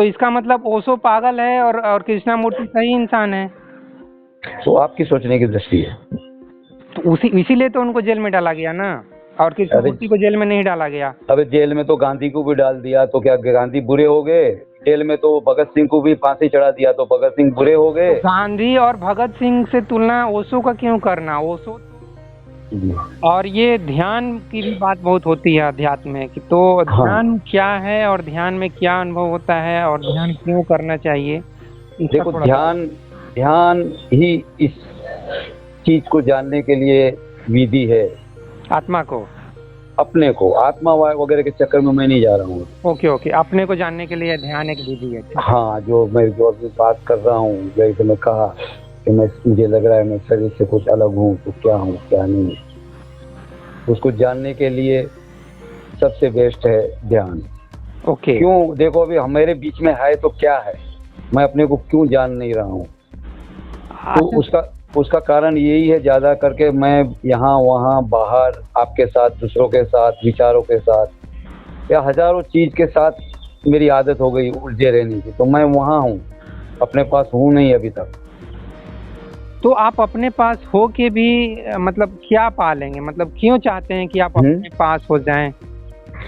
तो इसका मतलब ओशो पागल है और कृष्णमूर्ति सही इंसान है। तो आपकी सोचने की दृष्टि है। तो इसीलिए तो उनको जेल में डाला गया ना, और कृष्णमूर्ति को जेल में नहीं डाला गया। अबे जेल में तो गांधी को भी डाल दिया, तो क्या गांधी बुरे हो गए? जेल में तो भगत सिंह को भी फांसी चढ़ा दिया, तो भगत सिंह बुरे हो गए? तो गांधी और भगत सिंह से तुलना ओशो का क्यों करना? ओशो और ये ध्यान की भी बात बहुत होती है अध्यात्म में कि तो ध्यान क्या है और ध्यान में क्या अनुभव होता है और ध्यान क्यों करना चाहिए। देखो, ध्यान ही इस चीज को जानने के लिए विधि है। आत्मा को, अपने को, आत्मा वगैरह के चक्कर में मैं नहीं जा रहा हूँ। ओके, अपने को जानने के लिए ध्यान एक विधि है। हाँ, जो अभी बात कर रहा हूँ, जैसे मैं कहा कि मुझे लग रहा है मैं शरीर से कुछ अलग हूँ, तो क्या हूँ क्या नहीं, उसको जानने के लिए सबसे बेस्ट है ध्यान। ओके। क्यों? देखो, अभी हमारे बीच में है तो क्या है, मैं अपने को क्यों जान नहीं रहा हूँ? तो उसका कारण यही है, ज्यादा करके मैं यहाँ वहाँ बाहर आपके साथ, दूसरों के साथ, विचारों के साथ या हजारों चीज के साथ मेरी आदत हो गई उलझे रहने की, तो मैं वहाँ हूँ, अपने पास हूँ नहीं अभी तक। तो आप अपने पास हो के भी मतलब क्या पा लेंगे? मतलब क्यों चाहते हैं कि आप अपने पास हो जाएं?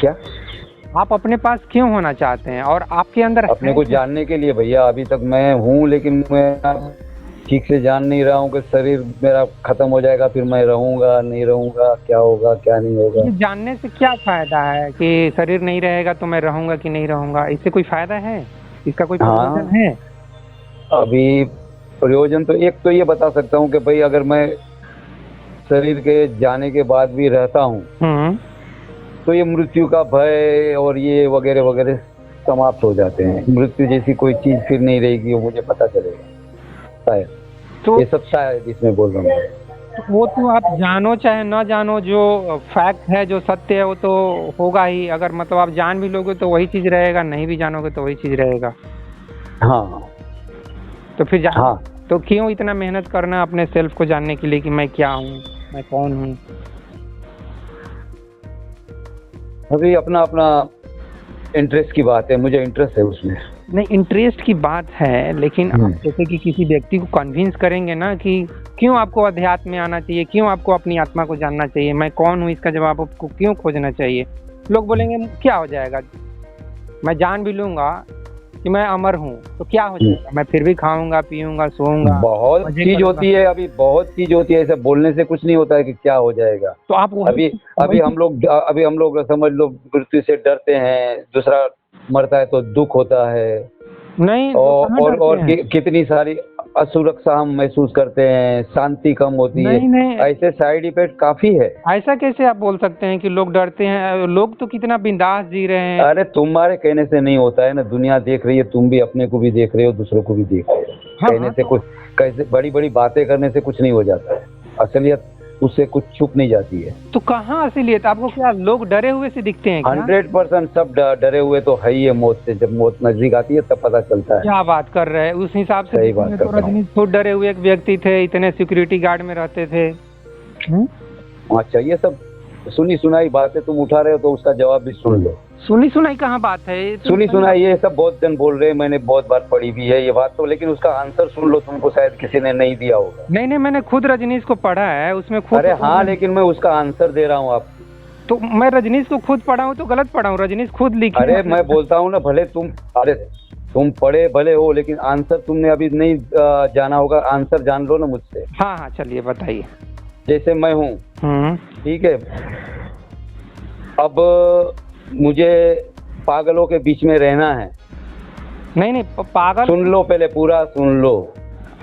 क्या आप अपने पास क्यों होना चाहते हैं? और आपके अंदर अपने को जानने के लिए भैया। अभी तक मैं हूँ, लेकिन मैं ठीक से जान नहीं रहा हूँ कि शरीर मेरा खत्म हो जाएगा, फिर मैं रहूंगा नहीं रहूंगा, क्या होगा क्या नहीं होगा। जानने से क्या फायदा है कि शरीर नहीं रहेगा तो मैं रहूंगा कि नहीं रहूंगा? इससे कोई फायदा है? इसका कोई प्रयोजन है? अभी प्रयोजन तो एक तो ये बता सकता हूँ कि भाई अगर मैं शरीर के जाने के बाद भी रहता हूँ तो ये मृत्यु का भय और ये वगैरह वगैरह समाप्त हो जाते हैं। मृत्यु जैसी कोई चीज फिर नहीं रहेगी, वो मुझे पता चलेगा शायद। तो ये सब शायद इसमें बोल रहा हूँ। वो तो आप जानो चाहे ना जानो, जो फैक्ट है, जो सत्य है, वो तो होगा ही। अगर मतलब आप जान भी लोगे तो वही चीज रहेगा, नहीं भी जानोगे तो वही चीज रहेगा। हाँ, तो फिर तो क्यों इतना मेहनत करना अपने सेल्फ को जानने के लिए कि मैं क्या हूँ, मैं कौन हूँ? अभी अपना अपना इंटरेस्ट की बात है, मुझे इंटरेस्ट है उसमें। नहीं, इंटरेस्ट की बात है, लेकिन आप जैसे कि किसी व्यक्ति को कन्विंस करेंगे ना कि क्यों आपको अध्यात्म में आना चाहिए, क्यों आपको अपनी आत्मा को जानना चाहिए, मैं कौन हूँ, इसका जवाब आपको क्यों खोजना चाहिए। लोग बोलेंगे क्या हो जाएगा, मैं जान भी लूंगा कि मैं अमर हूँ तो क्या हो जाएगा, मैं फिर भी खाऊंगा पीऊंगा सोऊंगा। बहुत चीज होती है, अभी बहुत चीज होती है, ऐसे बोलने से कुछ नहीं होता है कि क्या हो जाएगा। तो आप अभी हम लोग समझ लो मृत्यु से डरते हैं, दूसरा मरता है तो दुख होता है, नहीं और कितनी सारी असुरक्षा हम महसूस करते हैं, शांति कम होती है, ऐसे साइड इफेक्ट काफी है। ऐसा कैसे आप बोल सकते हैं कि लोग डरते हैं? लोग तो कितना बिंदास जी रहे हैं। अरे तुम्हारे कहने से नहीं होता है ना, दुनिया देख रही है, तुम भी अपने को भी देख रहे हो, दूसरों को भी देख रहे हो। कहने से कुछ, कैसे बड़ी बड़ी बातें करने से कुछ नहीं हो जाता है, असलियत उससे कुछ छुप नहीं जाती है। तो कहाँ असलियत? आपको क्या लोग डरे हुए से दिखते हैं? 100% सब डरे हुए तो है ही है मौत से। जब मौत नजदीक आती है तब पता चलता है। क्या बात कर रहे हैं? उस हिसाब से सही बात कर रहा हूं। रजनीश खुद डरे हुए एक व्यक्ति थे, इतने सिक्योरिटी गार्ड में रहते थे। अच्छा, ये सब सुनी सुनाई बातें तुम उठा रहे हो, तो उसका जवाब भी सुन लो। सुनी सुनाई कहाँ बात है? सुनी सुनाई ये सब बहुत जन बोल रहे हैं, मैंने बहुत बार पढ़ी भी है ये बात तो, लेकिन उसका आंसर सुन लो, तुमको शायद किसी ने नहीं दिया होगा। नहीं, मैंने खुद रजनीश को पढ़ा है, उसमें खुद। अरे हाँ, लेकिन मैं उसका आंसर दे रहा हूँ आप। तो मैं रजनीश को खुद पढ़ा हूँ तो गलत पढ़ा हूँ? रजनीश खुद लिखे। अरे मैं बोलता हूँ ना, भले तुम पढ़े भले हो, लेकिन आंसर तुमने अभी नहीं जाना होगा, आंसर जान लो ना मुझसे। हाँ, चलिए बताइए। जैसे मैं हूँ, ठीक है, अब मुझे पागलों के बीच में रहना है। नहीं, पागल सुन लो, पहले पूरा सुन लो।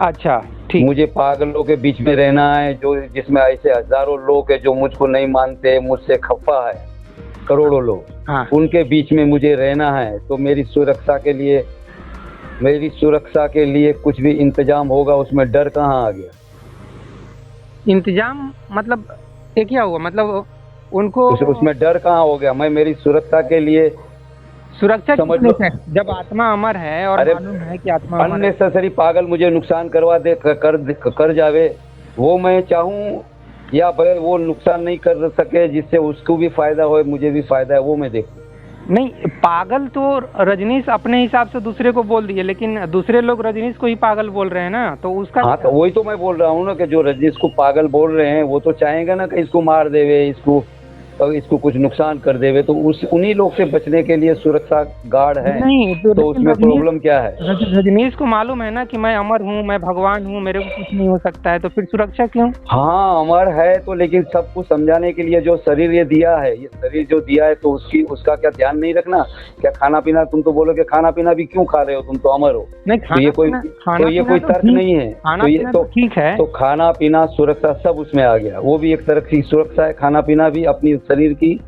अच्छा, ठीक। मुझे पागलों के बीच में रहना है, जो जिसमें ऐसे हजारों लोग हैं जो मुझको नहीं मानते, मुझसे खफा है, करोड़ों लोग। उनके बीच में मुझे रहना है, तो मेरी सुरक्षा के लिए कुछ भी इंतजाम होगा, उसमें डर कहाँ आ गया? इंतजाम मतलब ये क्या हुआ? मतलब उनको उसमें डर कहाँ हो गया? मैं मेरी सुरक्षा के लिए, सुरक्षा समझ लो, जब आत्मा अमर है और मालूम है कि आत्मा अननेसेसरी पागल मुझे नुकसान करवा दे, कर जावे, वो मैं चाहूँ, या वो नुकसान नहीं कर सके जिससे उसको भी फायदा हो, मुझे भी फायदा है, वो मैं देखूं। नहीं, पागल तो रजनीश अपने हिसाब से दूसरे को बोल दिए, लेकिन दूसरे लोग रजनीश को ही पागल बोल रहे हैं ना, तो उसका हाँ तो वही तो मैं बोल रहा हूँ ना कि जो रजनीश को पागल बोल रहे हैं वो तो चाहेंगे ना कि इसको मार देवे, इसको कुछ नुकसान कर देवे, तो उन्हीं लोग से बचने के लिए सुरक्षा गार्ड है। नहीं तो उसमें प्रॉब्लम क्या है? रजनीश को मालूम है ना कि मैं अमर हूँ, मैं भगवान हूँ, मेरे को कुछ नहीं हो सकता है, तो फिर सुरक्षा क्यों? हाँ अमर है तो, लेकिन सबको समझाने के लिए जो शरीर ये दिया है, ये शरीर जो दिया है तो उसका क्या ध्यान नहीं रखना? क्या खाना पीना, तुम तो बोलोगे खाना पीना भी क्यों खा रहे हो, तुम तो अमर हो। नहीं, तो ये कोई तर्क नहीं है। तो ये तो ठीक है, तो खाना पीना सुरक्षा सब उसमें आ गया, वो भी एक तरह की सुरक्षा है। खाना पीना भी अपनी शरीर की,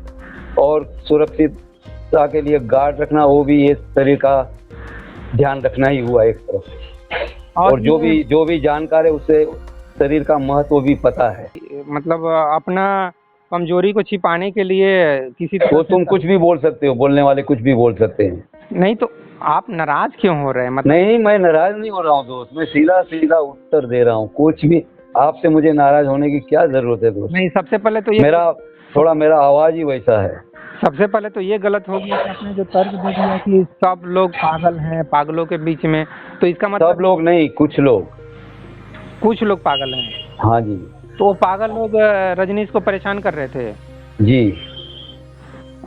और सुरक्षितता के लिए गार्ड रखना वो भी ये शरीर का ध्यान रखना ही हुआ एक तरफ। और जो भी जानकार है उसे शरीर का महत्व भी पता है। मतलब अपना कमजोरी को छिपाने के लिए किसी तो तुम कुछ भी बोल सकते हो, बोलने वाले कुछ भी बोल सकते हैं। नहीं तो आप नाराज क्यों हो रहे हैं? मतलब नहीं, मैं नाराज नहीं हो रहा हूँ दोस्त, मैं सीधा सीधा उत्तर दे रहा हूँ। कुछ भी आपसे मुझे नाराज होने की क्या जरूरत है दोस्त? नहीं, सबसे पहले तो ये मेरा आवाज ही वैसा है। सबसे पहले तो ये गलत हो गया कि आपने जो तर्क दे दिया कि सब लोग पागल हैं, पागलों के बीच में, तो इसका मतलब सब लोग नहीं, कुछ लोग पागल हैं। हाँ जी। तो वो पागल लोग रजनीश को परेशान कर रहे थे जी।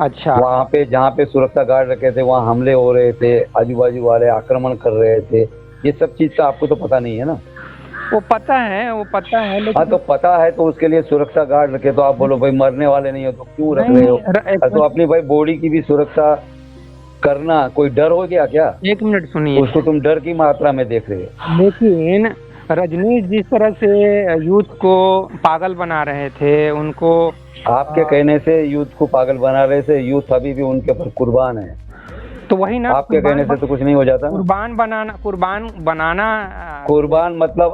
अच्छा, वहाँ पे जहाँ पे सुरक्षा गार्ड रखे थे वहाँ हमले हो रहे थे, आजू बाजू वाले आक्रमण कर रहे थे, ये सब चीज का आपको तो पता नहीं है ना? वो पता है लेकिन हाँ तो पता है तो उसके लिए सुरक्षा गार्ड रखे, तो आप बोलो भाई मरने वाले नहीं हो तो क्यों रख रहे हो? तो अपनी भाई बॉडी की भी सुरक्षा करना कोई डर हो गया क्या? एक मिनट सुनिए, उसको तुम डर की मात्रा में देख रहे हो। लेकिन रजनीश जिस तरह से यूथ को पागल बना रहे थे, उनको आपके कहने से यूथ को पागल बना रहे थे, यूथ अभी भी उनके ऊपर कुर्बान है। तो वही ना, आपके कहने से तो कुछ नहीं हो जाता। कुर्बान मतलब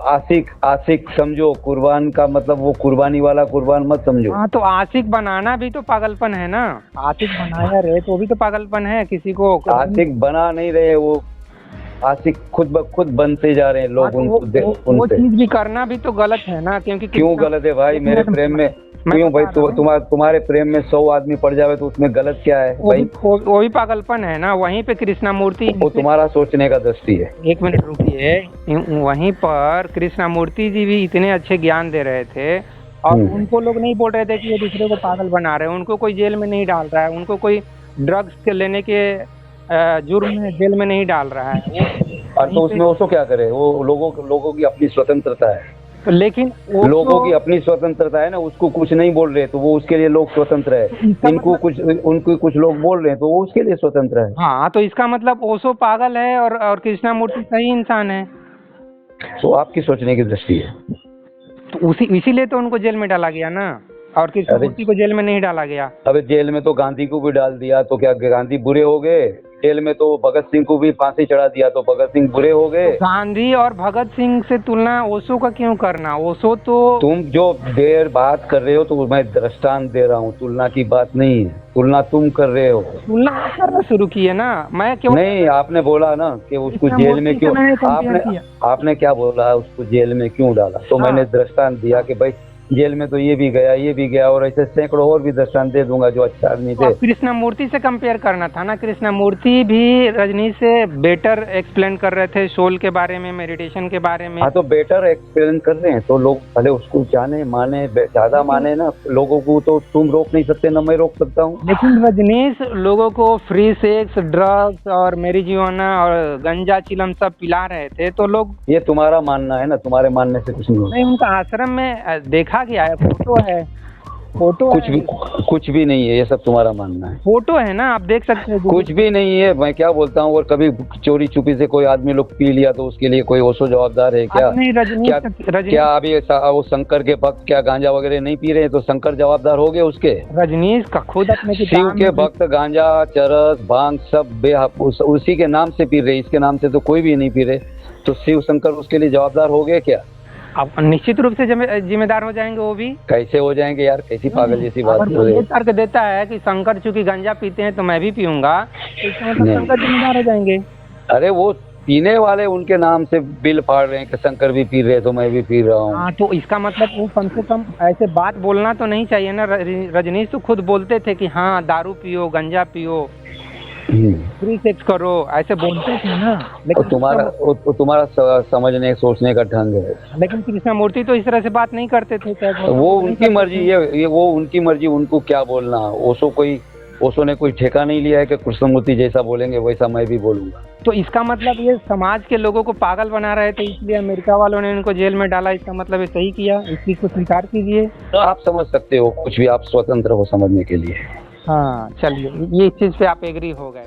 आशिक समझो, कुर्बान का मतलब वो कुर्बानी वाला कुर्बान मत समझो। हाँ, तो आशिक बनाना भी तो पागलपन है ना। आशिक बनाया रहे तो भी तो पागलपन है। किसी को आशिक बना नहीं रहे, वो आशिक खुद ब खुद बनते जा रहे हैं लोग। वो चीज भी करना भी तो गलत है ना, क्योंकि क्यों गलत है भाई? मेरे प्रेम में क्यों भाई? तुम्हारे प्रेम में 100 आदमी पड़ जावे तो उसमें गलत क्या है भाई? वो भी पागलपन है ना। वहीं पे कृष्णामूर्ति, वो तुम्हारा सोचने का दृष्टि है। एक मिनट रुकिए, वहीं पर कृष्णामूर्ति जी भी इतने अच्छे ज्ञान दे रहे थे और उनको लोग नहीं बोल रहे थे कि ये दूसरे को पागल बना रहे हैं। उनको कोई जेल में नहीं डाल रहा है, उनको कोई ड्रग्स लेने के जुर्म में जेल में नहीं डाल रहा है। तो उसमें उसको क्या करे? वो लोगों की अपनी स्वतंत्रता है, लेकिन लोगों की अपनी स्वतंत्रता है ना। उसको कुछ नहीं बोल रहे तो वो उसके लिए लोग स्वतंत्र है। उनको कुछ लोग बोल रहे हैं तो वो उसके लिए स्वतंत्र है। हाँ, तो इसका मतलब ओशो पागल है और कृष्णामूर्ति सही इंसान है। तो आपकी सोचने की दृष्टि है। तो इसीलिए तो उनको जेल में डाला गया ना, और कृष्णामूर्ति को जेल में नहीं डाला गया। अबे जेल में तो गांधी को भी डाल दिया, तो क्या गांधी बुरे हो गए? जेल में तो भगत सिंह को भी फांसी चढ़ा दिया, तो भगत सिंह बुरे हो गए? तो गांधी और भगत सिंह से तुलना ओशो का क्यों करना? ओशो तो तुम जो देर बात कर रहे हो तो मैं दृष्टांत दे रहा हूँ, तुलना की बात नहीं है। तुलना तुम कर रहे हो। तुलना करना शुरू किए ना, मैं क्यों नहीं? आपने बोला ना कि उसको जेल में क्यों, आपने क्या बोला, उसको जेल में क्यों डाला? तो मैंने दृष्टांत दिया कि भाई जेल में तो ये भी गया और ऐसे सैकड़ों और भी दृष्टांत दे दूंगा जो अच्छा आदमी थे। कृष्णामूर्ति से कंपेयर करना था ना। कृष्णामूर्ति भी रजनीश से बेटर एक्सप्लेन कर रहे थे सोल के बारे में, मेडिटेशन के बारे में। हाँ, तो बेटर एक्सप्लेन कर रहे हैं तो लोग भले उसको जाने माने, ज्यादा माने ना। लोगों को तो तुम रोक नहीं सकते ना मैं रोक सकता हूँ। लेकिन रजनीश लोगों को फ्री सेक्स, ड्रग्स और मैरिजुआना और गंजा चिलम सब पिला रहे थे, तो लोग, ये तुम्हारा मानना है ना, तुम्हारे मानने से कुछ नहीं। उनका आश्रम में देखा गया है, फोटो कुछ भी नहीं है, ये सब तुम्हारा मानना है। फोटो है ना, आप देख सकते हैं। कुछ भी नहीं है, मैं क्या बोलता हूँ। और कभी चोरी छुपी से कोई आदमी लोग पी लिया तो उसके लिए कोई ओशो जवाबदार है क्या? क्या अभी वो शंकर के भक्त क्या गांजा वगैरह नहीं पी रहे हैं तो शंकर जवाबदार हो गए उसके? रजनीश का खुद अपने शिव के भक्त गांजा, चरस, भांग सब उसी के नाम से पी रहे, इसके नाम से तो कोई भी नहीं पी रहे। तो शिव शंकर उसके लिए जवाबदार हो गए क्या? अब निश्चित रूप से जिम्मेदार हो जाएंगे। वो भी कैसे हो जाएंगे यार? कैसी पागल जैसी बात कर रहे हैं। तर्क देता है कि शंकर चूंकि गांजा पीते हैं तो मैं भी पीऊंगा, तो शंकर जिम्मेदार हो जाएंगे। अरे वो पीने वाले उनके नाम से बिल फाड़ रहे हैं कि शंकर भी पी रहे हैं तो मैं भी पी रहा हूँ। हाँ, तो इसका मतलब वो कम से कम ऐसे बात बोलना तो नहीं चाहिए ना। रजनीश तो खुद बोलते थे कि हाँ दारू पियो, गंजा पियो, फ्री सेक्स करो, ऐसे बोलते थे ना। और लेकिन तुम्हारा समझने सोचने का ढंग है। लेकिन कृष्णमूर्ति तो इस तरह से बात नहीं करते थे, क्या तो वो उनकी मर्जी, ये वो उनकी मर्जी, उनको क्या बोलना। ओशो ने कोई ठेका नहीं लिया है कि कृष्णमूर्ति जैसा बोलेंगे वैसा मैं भी बोलूंगा। तो इसका मतलब ये समाज के लोगों को पागल बना रहे थे, इसलिए अमेरिका वालों ने इनको जेल में डाला, इसका मतलब ये सही किया? इस चीज को स्वीकार कीजिए। तो आप समझ सकते हो, कुछ भी आप स्वतंत्र हो समझने के लिए। हाँ चलिए, ये इस चीज पे आप एग्री हो गए।